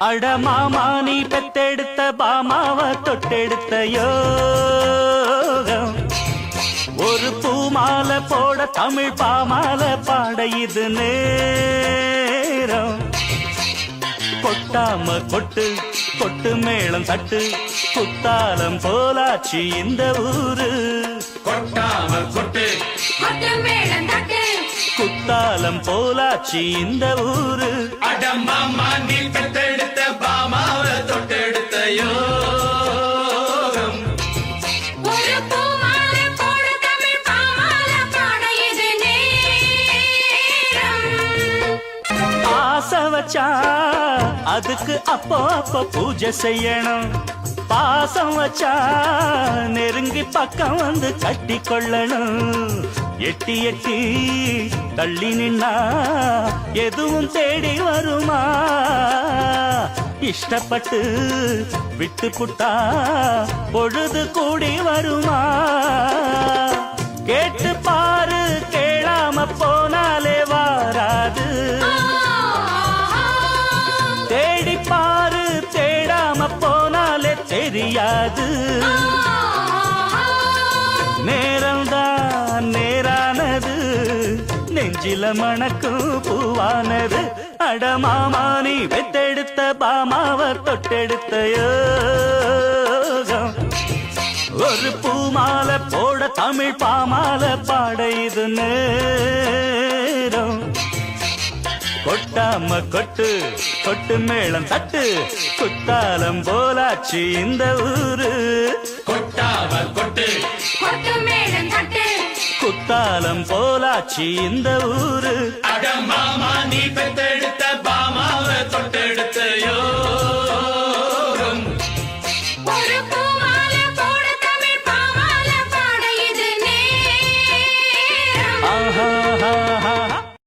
அட மாமா நீ பெத்தெடுத்த பாமாவ தொட்டெடுத்த யோகம் ஒரு பூமாலை போட தமிழ் பாமாலை பாட இது நேரம் கொட்டாம கொட்டு கொட்டு மேளம் தட்டு குத்தாலம் போலாச்சு இந்த ஊரு கொட்டாம கொட்டு கொட்டு மேளம் தட்டு குத்தாலம் போலாச்சு இந்த ஊரு அடம்மாமா நீ பெத்தெடுத்த பாமாவ தொட்டெடுத்த யோகம் ஒரு பூமாலை போட தமிழ் பாமாலை பாட இது நேரம் ஆசை வச்சா அதுக்கு அப்போ அப்போ பூஜை செய்யணும் பாசம் வச்சா நெருங்கி பக்கம் வந்து கட்டி கொள்ளணும் எட்டி எட்டி தள்ளி நின்னா எதுவும் தேடி வருமா இஷ்டப்பட்டு விட்டு புட்டா பொழுது கூடி வருமா கேட்டு பாரு கேளாம போனாலே வாராது தேடி பாரு தேடாம போனாலே தெரியாது நேரம்தான் நேரானது நெஞ்சில மணக்கும் பூவானது அடமாமா நீ பெத்தெடுத்த பாமாவ தொட்டெடுத்த யோகம் ஒரு பூமாலை போட தமிழ் பாமாலை பாட இது நேரம் கொட்டாம கொட்டு கொட்டு மேளம் தட்டு குத்தாலம் போலாச்சு இந்த ஊரு கொட்டாம கொட்டு கொட்டு மேளம் தட்டு குத்தாலம் போலாச்சு இந்த ஊரு அடம்மாமா நீ பெத்தெடுத்த பாமாவ தொட்டெடுத்த யோகம் ஒரு பூமாலை போட தமிழ் பாமாலை பாட இது நேரம் ஆஹா